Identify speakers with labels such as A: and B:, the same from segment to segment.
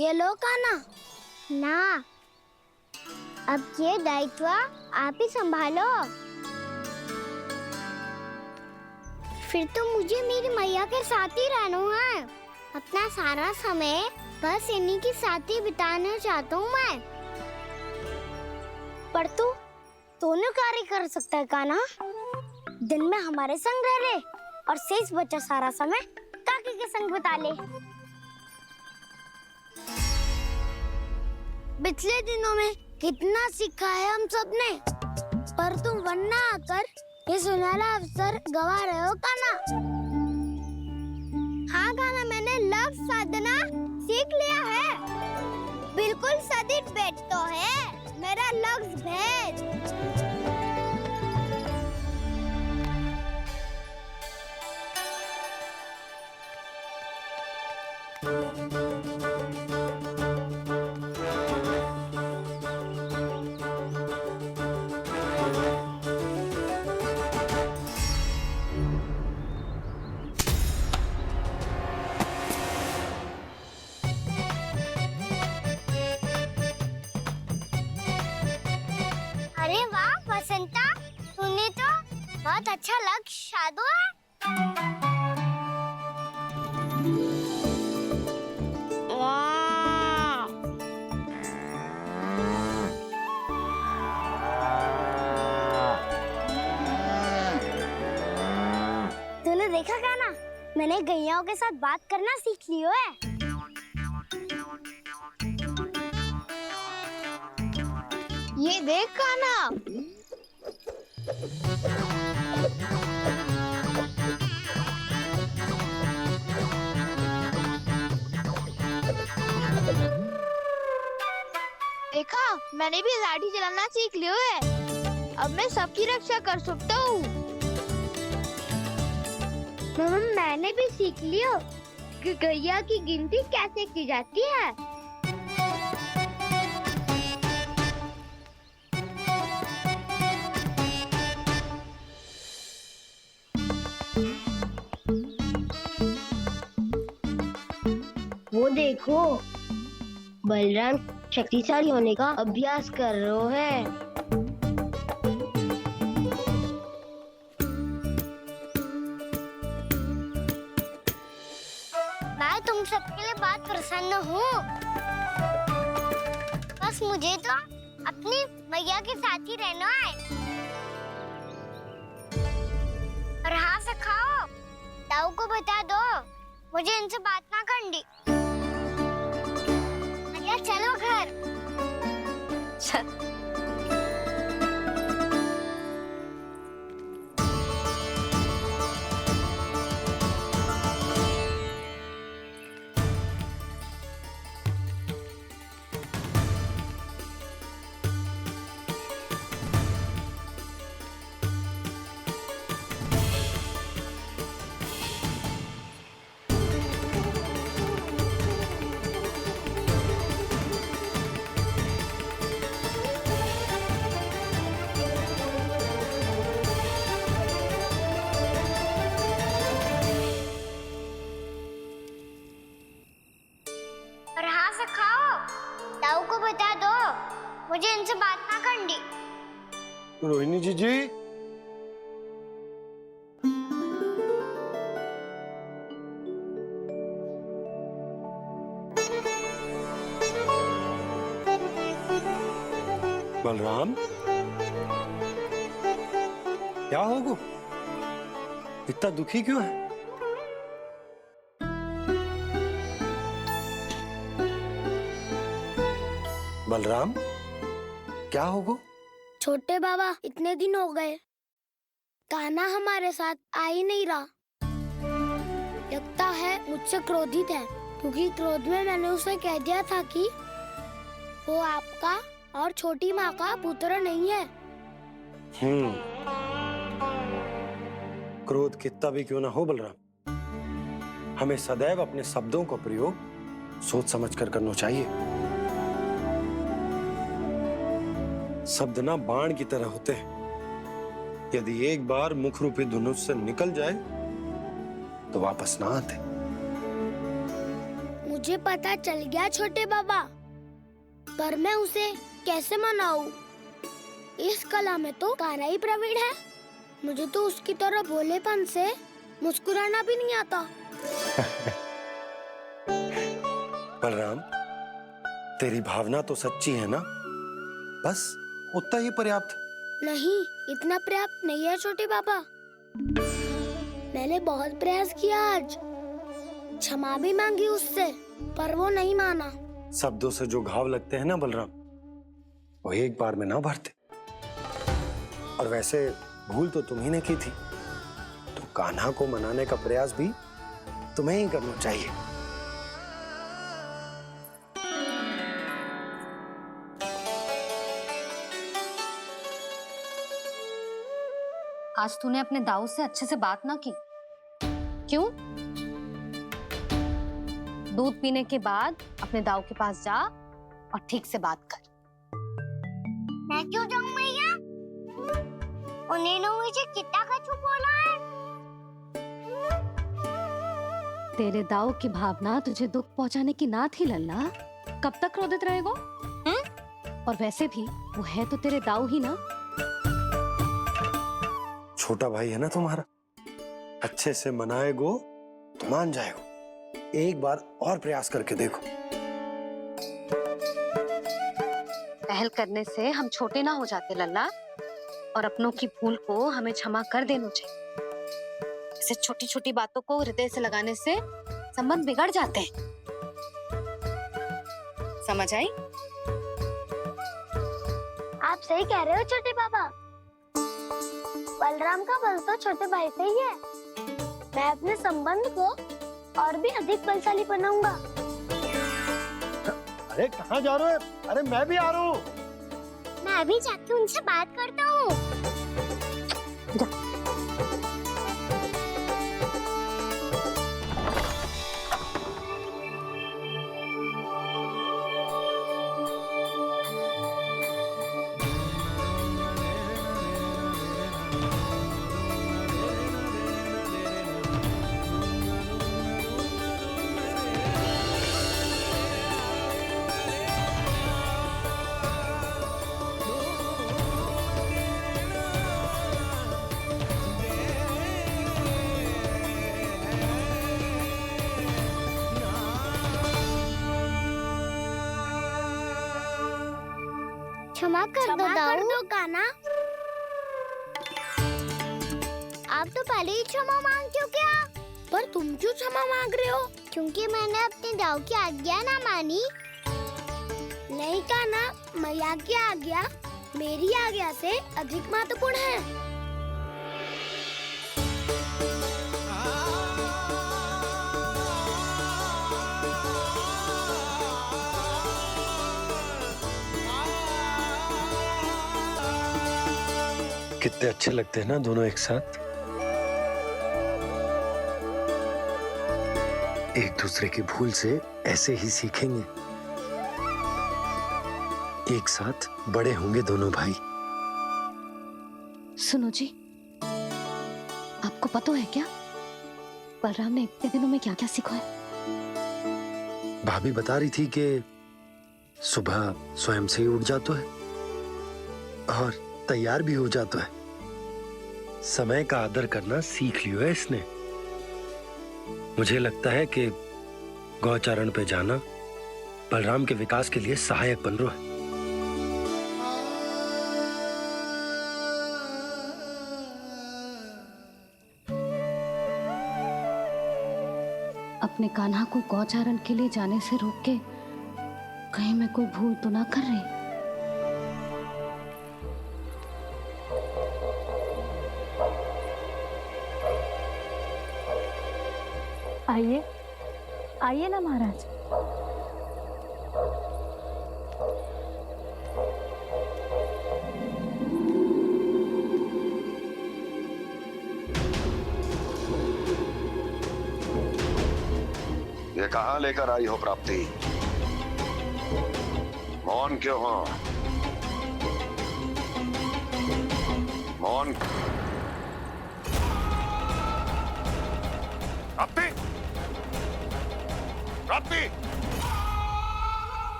A: ये लो कान्हा।
B: ना, अब ये दायित्व आप ही संभालो। फिर तो मुझे मेरी मैया के साथ ही रहना है। अपना सारा समय बस इन्हीं के साथ ही बिताना चाहता हूँ मैं।
A: पर तू दोनों कार्य कर सकता है कान्हा। दिन में हमारे संग रह ले और शेष बचा सारा समय काकी के संग बिता ले। पिछले दिनों में कितना सीखा है हम सब ने, पर तुम वरना आकर ये सुनहरा अवसर गवा रहे हो कान्हा।
B: हाँ कान्हा, मैंने लफ्ज़ साधना सीख लिया है। बिल्कुल सदित भेद तो है मेरा लफ्ज़ भेद। अरे वाह वसंता, तूने तो बहुत अच्छा लक्ष्य साधा है।
A: वाह! तूने देखा कान्हा, मैंने गैयाओं के साथ बात करना सीख लियो है।
B: ये देख कान्हा,
C: देखा, मैंने भी लाठी चलाना सीख लिया है। अब मैं सबकी रक्षा कर सकता हूँ।
B: मैंने भी सीख लियो कि गैया की गिनती कैसे की जाती है।
A: वो देखो, बलराम शक्तिशाली होने का अभ्यास कर रहे हैं।
B: मैं तुम सबके लिए बहुत प्रसन्न हूँ। बस मुझे तो अपनी मैया के साथ ही रहना है। और हाँ से खाओ, ताऊ को बता दो मुझे इनसे बात ना करनी। मैया चलो घर। और हाँ से खाओ, ताऊ को बता दो मुझे इनसे बात ना करनी।
D: रोहिणी जी बलराम, क्या होगा? इतना दुखी क्यों है? बलराम, क्या होगा?
A: छोटे बाबा, इतने दिन हो गए, कान्हा हमारे साथ आ ही नहीं रहा। लगता है मुझसे क्रोधित है, क्योंकि क्रोध में मैंने उसे कह दिया था कि वो आपका और छोटी माँ का पुत्र नहीं है।
D: क्रोध कितना भी क्यों ना हो बलराम, हमें सदैव अपने शब्दों का प्रयोग सोच समझ कर करना चाहिए। शब्द ना बाण की तरह होते हैं, यदि एक बार मुख रूपी धनुष से निकल जाए तो वापस ना आते।
A: मुझे पता चल गया छोटे बाबा, पर मैं उसे कैसे मनाऊं? इस कला में तो कान्हा ही प्रवीण है। मुझे तो उसकी तरह भोलेपन से मुस्कुराना भी नहीं आता।
D: बलराम, तेरी भावना तो सच्ची है ना? बस उतना ही पर्याप्त।
A: नहीं, इतना पर्याप्त नहीं है छोटे बाबा। मैंने बहुत प्रयास किया आज, क्षमा भी मांगी उससे, पर वो नहीं माना।
D: शब्दों से जो घाव लगते हैं ना बलराम, वो एक बार में ना भरते। और वैसे भूल तो तुम्ही ने की थी, तो कान्हा को मनाने का प्रयास भी तुम्हें ही करना चाहिए।
E: आज तूने अपने दाऊ से अच्छे से बात ना की। क्यों? दूध पीने के बाद अपने दाऊ के पास जा और ठीक से बात कर।
B: मैं क्यों जाऊं मैया? उन्होंने मुझे कितना कछु बोला है।
E: तेरे दाऊ की भावना तुझे दुख पहुंचाने की ना थी लल्ला। कब तक क्रोधित रहेगो? और वैसे भी वो है तो तेरे दाऊ ही ना।
D: छोटा भाई है ना तुम्हारा, अच्छे से मनाएगो तो मान जाएगो। एक बार और प्रयास करके देखो।
E: पहल करने से हम छोटे ना हो जाते लल्ला, और अपनों की भूल को हमें क्षमा कर देना चाहिए। ऐसे छोटी छोटी बातों को हृदय से लगाने से संबंध बिगड़ जाते हैं। समझ आई?
A: आप सही कह रहे हो छोटे बाबा। बलराम का बल तो छोटे भाई से ही है। मैं अपने संबंध को और भी अधिक बलशाली बनाऊंगा।
D: अरे कहाँ जा रहे हो? अरे मैं भी आ रहा हूँ।
B: मैं अभी जाके उनसे बात करता हूँ। क्षमा कर दो
A: कान्हा।
B: आप तो पहले ही क्षमा मांग चुके हो।
A: पर तुम क्यों क्षमा मांग रहे हो?
B: क्योंकि मैंने अपने दाऊ की आज्ञा ना मानी।
A: नहीं कान्हा, मैया की आज्ञा मेरी आज्ञा से अधिक महत्वपूर्ण है।
D: कितने अच्छे लगते हैं ना दोनों एक साथ। एक दूसरे की भूल से ऐसे ही सीखेंगे। एक साथ बड़े होंगे दोनों भाई।
E: सुनो जी, आपको पता है क्या बलराम ने इतने दिनों में क्या क्या सीखा है?
D: भाभी बता रही थी कि सुबह स्वयं से ही उठ जाता है और तैयार भी हो जाता है। समय का आदर करना सीख लियो है इसने। मुझे लगता है कि गौचारण पे जाना बलराम के विकास के लिए सहायक बन रहा है।
E: अपने कान्हा को गौचारण के लिए जाने से रोक के कहीं मैं कोई भूल तो ना कर रही?
F: आइए आइए ना महाराज।
G: ये कहाँ लेकर आई हो प्राप्ति? मौन क्यों हो? मौन। प्राप्ति, प्राप्ति।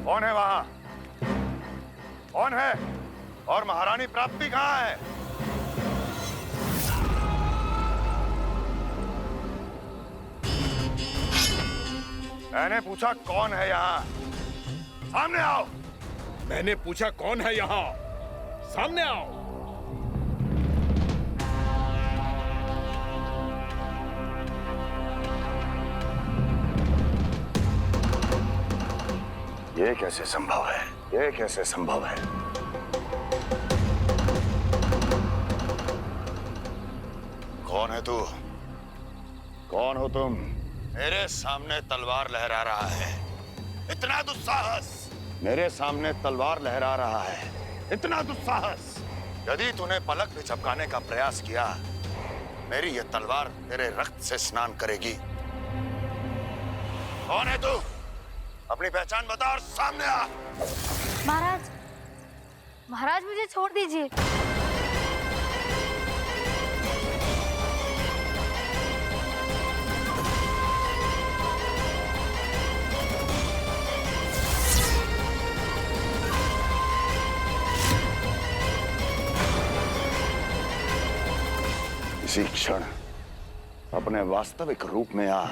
G: कौन है वहां? कौन है? और महारानी प्राप्ति कहाँ है? मैंने पूछा कौन है यहाँ? सामने आओ।
H: मैंने पूछा कौन है यहाँ? सामने आओ।
G: ये कैसे संभव है? ये कैसे संभव है? कौन है तू? कौन हो तुम? मेरे सामने तलवार लहरा रहा है। इतना दुस्साहस! मेरे सामने तलवार लहरा रहा है। इतना दुस्साहस! यदि तूने पलक भी झपकाने का प्रयास किया, मेरी ये तलवार तेरे रक्त से स्नान करेगी। कौन है तू? अपनी पहचान बता और सामने आ।
F: महाराज, महाराज मुझे छोड़ दीजिए।
G: इसी क्षण अपने वास्तविक रूप में आ,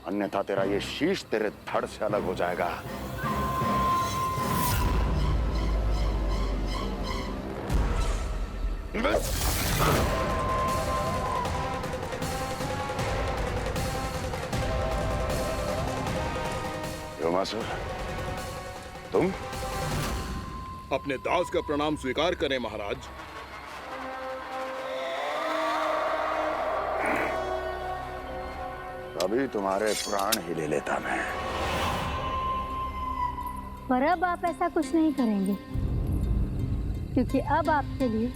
G: अन्यथा तेरा ये शीश तेरे धड़ से अलग हो जाएगा। व्योमासुर, तुम?
H: अपने दास का प्रणाम स्वीकार करें महाराज।
G: अभी तुम्हारे प्राण ही ले लेता मैं।
F: पर अब आप ऐसा कुछ नहीं करेंगे, क्योंकि अब आपके लिए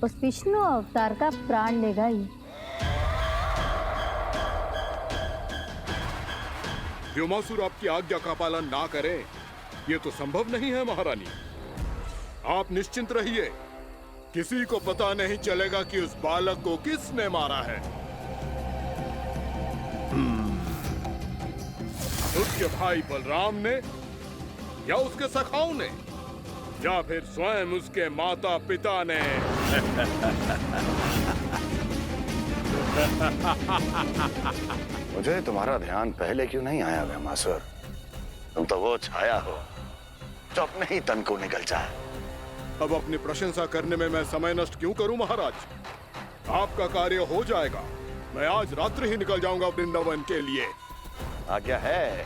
F: उस विष्णु अवतार का प्राण लेगा ही।
H: व्योमासुर आपकी आज्ञा का पालन ना करे, ये तो संभव नहीं है महारानी। आप निश्चिंत रहिए, किसी को पता नहीं चलेगा कि उस बालक को किसने मारा है। उसके भाई बलराम ने, या उसके सखाओं ने, या फिर स्वयं उसके माता पिता ने।
G: मुझे तुम्हारा ध्यान पहले क्यों नहीं आया व्योमासुर? तुम तो वो छाया हो जो अपने ही तन को निगल जाए।
H: अब अपनी प्रशंसा करने में मैं समय नष्ट क्यों करूं महाराज? आपका कार्य हो जाएगा। मैं आज रात्रि ही निकल जाऊंगा वृंदावन के लिए।
G: आज्ञा है।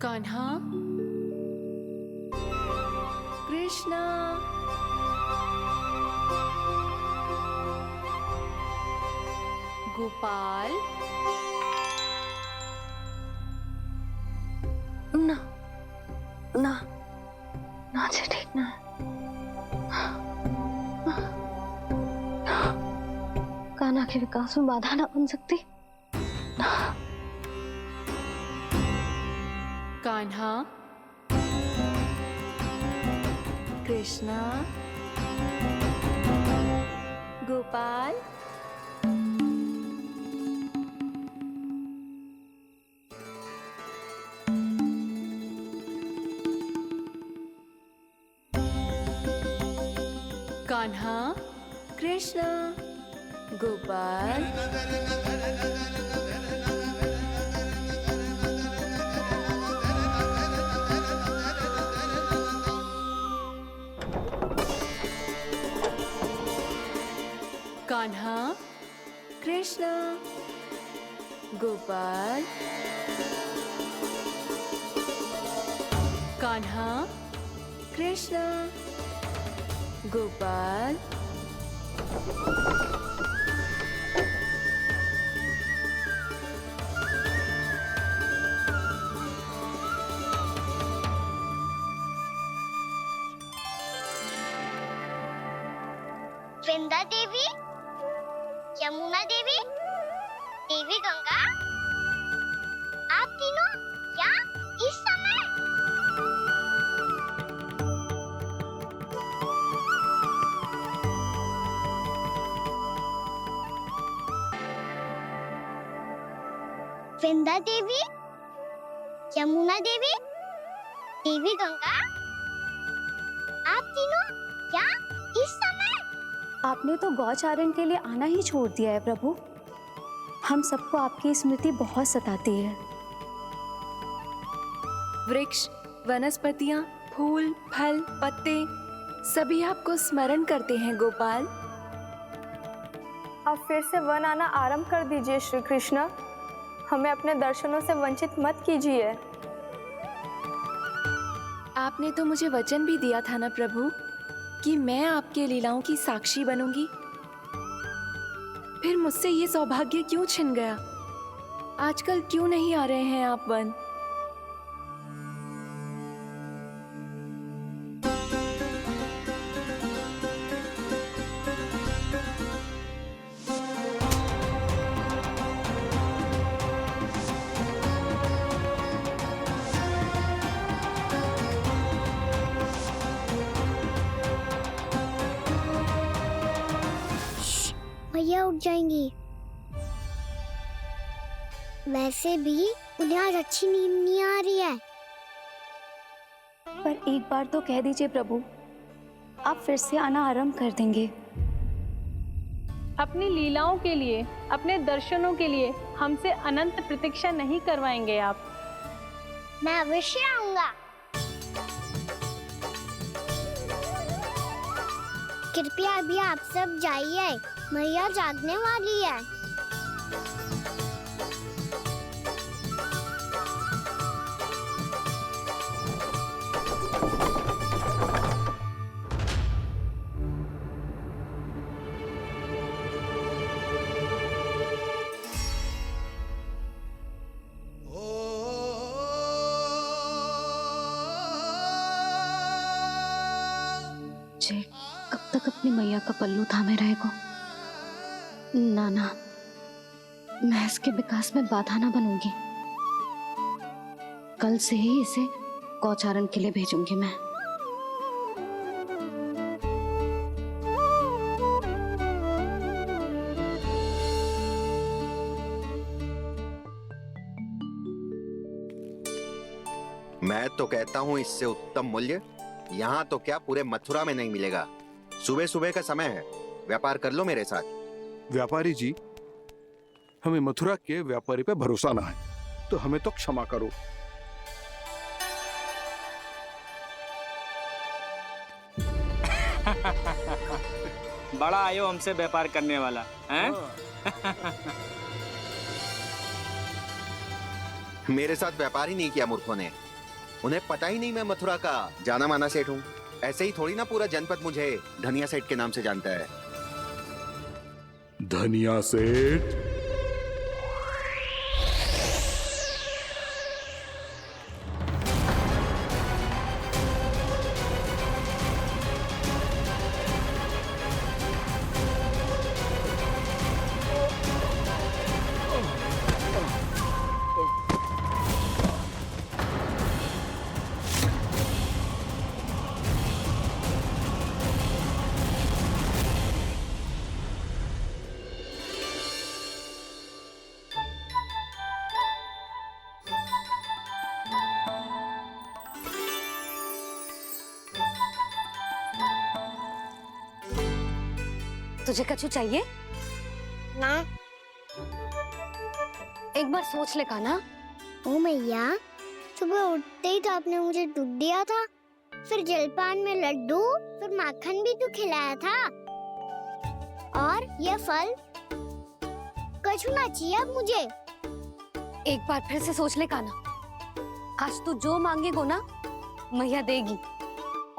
I: कान्हा, कृष्णा, गोपाल।
E: ना ना ना जी, ठीक ना। कान्हा के विकास में बाधा ना बन सकती।
I: कान्हा, कृष्णा, गोपाल। कान्हा, कृष्णा, गोपाल। कान्हा, कृष्णा, गोपाल। कान्हा, कृष्णा, गोपाल।
B: वृंदा देवी, यमुना देवी, देवी गंगा, आप तीनों क्या इस विंध्या देवी, यमुना देवी, देवी गंगा, आप तीनों क्या इस समय?
I: आपने तो गौचारण के लिए आना ही छोड़ दिया है प्रभु। हम सबको आपकी स्मृति बहुत सताती है। वृक्ष, वनस्पतियां, फूल, फल, पत्ते सभी आपको स्मरण करते हैं गोपाल।
J: अब फिर से वन आना आरंभ कर दीजिए श्री कृष्ण। हमें अपने दर्शनों से वंचित मत कीजिए।
I: आपने तो मुझे वचन भी दिया था ना प्रभु कि मैं आपके लीलाओं की साक्षी बनूंगी। फिर मुझसे ये सौभाग्य क्यों छिन गया? आजकल क्यों नहीं आ रहे हैं आप वन?
B: मैया उठ जाएंगी। वैसे भी उन्हें आज अच्छी नींद नहीं आ रही है।
I: पर एक बार तो कह दीजिए प्रभु, आप फिर से आना आरंभ कर देंगे।
J: अपनी लीलाओं के लिए, अपने दर्शनों के लिए हमसे अनंत प्रतीक्षा नहीं करवाएंगे आप।
B: मैं अवश्य आऊंगा। कृपया अभी आप सब जाइए, मैया जागने वाली है।
E: जय कब तक अपनी मैया का पल्लू थामे रहेगा? ना ना, मैं इसके विकास में बाधा ना बनूंगी। कल से ही इसे गौचारण के लिए भेजूंगी मैं।
K: मैं तो कहता हूँ इससे उत्तम मूल्य यहाँ तो क्या पूरे मथुरा में नहीं मिलेगा। सुबह सुबह का समय है, व्यापार कर लो मेरे साथ।
H: व्यापारी जी, हमें मथुरा के व्यापारी पे भरोसा ना है, तो हमें तो क्षमा करो।
L: बड़ा आयो हमसे व्यापार करने वाला हैं?
K: मेरे साथ व्यापार ही नहीं किया मूर्खों ने। उन्हें पता ही नहीं मैं मथुरा का जाना माना सेठ हूँ। ऐसे ही थोड़ी ना पूरा जनपद मुझे धनिया सेठ के नाम से जानता है।
H: धनिया सेठ?
E: तुझे कछु चाहिए
B: ना।
E: एक बार सोच ले कान्हा।
B: ओ मैया, सुबह उठते ही तो आपने मुझे दूध दिया था, फिर जलपान में लड्डू, फिर माखन भी तो खिलाया था। और ये फल कछु ना चाहिए अब मुझे।
E: एक बार फिर से सोच ले कान्हा। आज तू जो मांगेगो ना मैया देगी,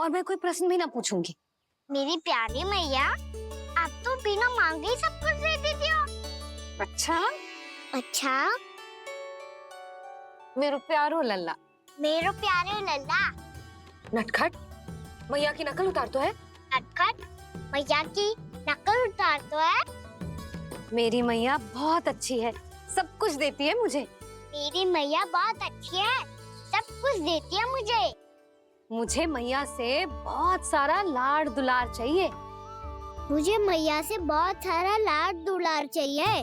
E: और मैं कोई प्रश्न भी ना पूछूंगी।
B: मेरी प्यारी मैया, आप तो बिना मांगे ही सब कुछ दे देती हो।
E: अच्छा
B: अच्छा,
E: मेरो प्यारो लल्ला।
B: मेरो प्यारे लल्ला।
E: नटखट, मैया की नकल उतार तो है।
B: नटखट, मैया की नकल उतार तो है।
E: मेरी मैया बहुत अच्छी है, सब कुछ देती है मुझे।
B: मेरी मैया बहुत अच्छी है, सब कुछ देती है मुझे।
E: मुझे मैया से बहुत सारा लाड़ दुलार चाहिए।
B: मुझे मैया से बहुत सारा लाड दुलार चाहिए।